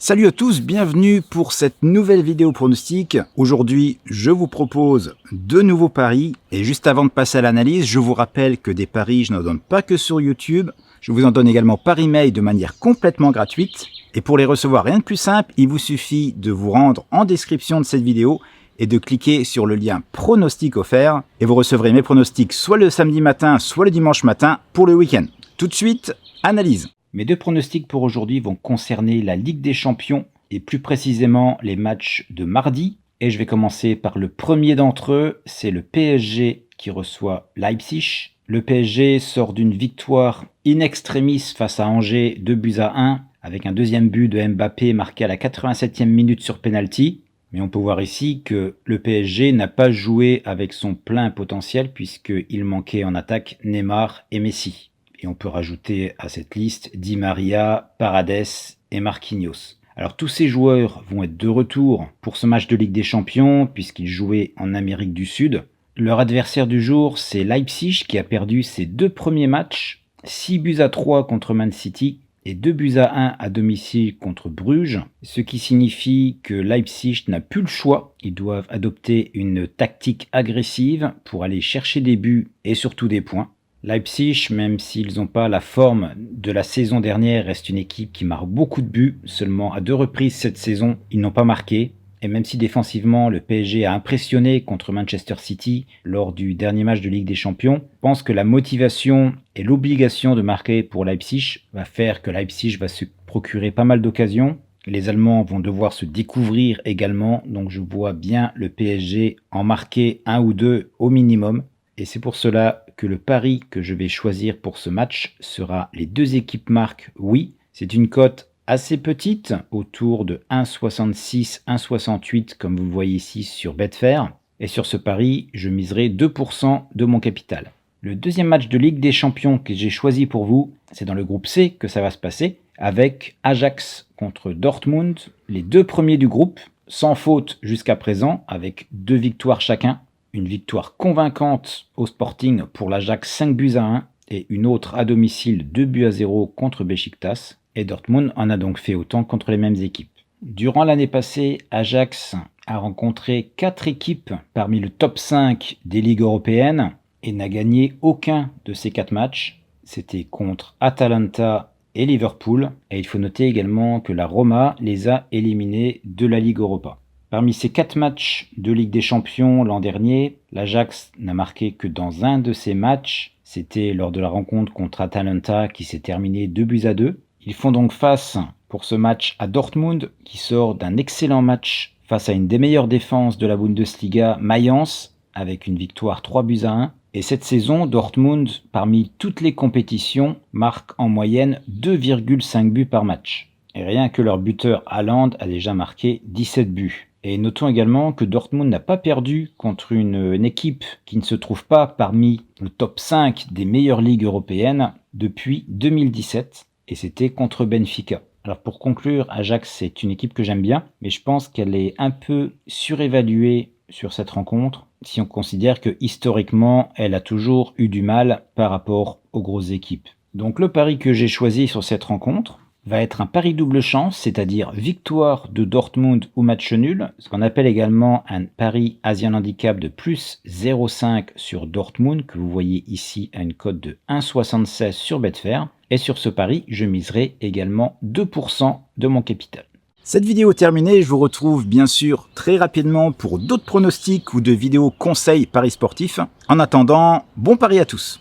Salut à tous, bienvenue pour cette nouvelle vidéo pronostic. Aujourd'hui, je vous propose de nouveaux paris. Et juste avant de passer à l'analyse, je vous rappelle que des paris, je n'en donne pas que sur YouTube. Je vous en donne également par email de manière complètement gratuite. Et pour les recevoir, rien de plus simple, il vous suffit de vous rendre en description de cette vidéo et de cliquer sur le lien pronostic offert. Et vous recevrez mes pronostics soit le samedi matin, soit le dimanche matin pour le week-end. Tout de suite, analyse. Mes deux pronostics pour aujourd'hui vont concerner la Ligue des Champions et plus précisément les matchs de mardi. Et je vais commencer par le premier d'entre eux, c'est le PSG qui reçoit Leipzig. Le PSG sort d'une victoire in extremis face à Angers, 2-1, avec un deuxième but de Mbappé marqué à la 87e minute sur penalty. Mais on peut voir ici que le PSG n'a pas joué avec son plein potentiel puisqu'il manquait en attaque Neymar et Messi. Et on peut rajouter à cette liste Di Maria, Paredes et Marquinhos. Alors tous ces joueurs vont être de retour pour ce match de Ligue des Champions puisqu'ils jouaient en Amérique du Sud. Leur adversaire du jour, c'est Leipzig qui a perdu ses deux premiers matchs, 6-3 contre Man City et 2-1 à domicile contre Bruges, ce qui signifie que Leipzig n'a plus le choix. Ils doivent adopter une tactique agressive pour aller chercher des buts et surtout des points. Leipzig, même s'ils n'ont pas la forme de la saison dernière, reste une équipe qui marque beaucoup de buts. Seulement à 2 reprises cette saison, ils n'ont pas marqué. Et même si défensivement, le PSG a impressionné contre Manchester City lors du dernier match de Ligue des Champions, je pense que la motivation et l'obligation de marquer pour Leipzig va faire que Leipzig va se procurer pas mal d'occasions. Les Allemands vont devoir se découvrir également, donc je vois bien le PSG en marquer un ou deux au minimum. Et c'est pour cela que le pari que je vais choisir pour ce match sera les deux équipes marquent oui. C'est une cote assez petite, autour de 1,66, 1,68 comme vous le voyez ici sur Betfair. Et sur ce pari, je miserai 2% de mon capital. Le deuxième match de Ligue des Champions que j'ai choisi pour vous, c'est dans le groupe C que ça va se passer, avec Ajax contre Dortmund, les deux premiers du groupe, sans faute jusqu'à présent, avec 2 victoires chacun. Une victoire convaincante au Sporting pour l'Ajax 5-1 et une autre à domicile 2-0 contre Beşiktaş. Et Dortmund en a donc fait autant contre les mêmes équipes. Durant l'année passée, Ajax a rencontré 4 équipes parmi le top 5 des ligues européennes et n'a gagné aucun de ces 4 matchs. C'était contre Atalanta et Liverpool. Et il faut noter également que la Roma les a éliminés de la Ligue Europa. Parmi ces 4 matchs de Ligue des Champions l'an dernier, l'Ajax n'a marqué que dans un de ces matchs. C'était lors de la rencontre contre Atalanta qui s'est terminée 2-2. Ils font donc face pour ce match à Dortmund qui sort d'un excellent match face à une des meilleures défenses de la Bundesliga, Mayence, avec une victoire 3-1. Et cette saison, Dortmund, parmi toutes les compétitions, marque en moyenne 2,5 buts par match. Et rien que leur buteur Haaland a déjà marqué 17 buts. Et notons également que Dortmund n'a pas perdu contre une équipe qui ne se trouve pas parmi le top 5 des meilleures ligues européennes depuis 2017. Et c'était contre Benfica. Alors pour conclure, Ajax c'est une équipe que j'aime bien, mais je pense qu'elle est un peu surévaluée sur cette rencontre, si on considère que historiquement, elle a toujours eu du mal par rapport aux grosses équipes. Donc le pari que j'ai choisi sur cette rencontre va être un pari double chance, c'est-à-dire victoire de Dortmund ou match nul, ce qu'on appelle également un pari Asian Handicap de plus 0,5 sur Dortmund, que vous voyez ici à une cote de 1,76 sur Betfair. Et sur ce pari, je miserai également 2% de mon capital. Cette vidéo terminée, je vous retrouve bien sûr très rapidement pour d'autres pronostics ou de vidéos conseils paris sportifs. En attendant, bon pari à tous.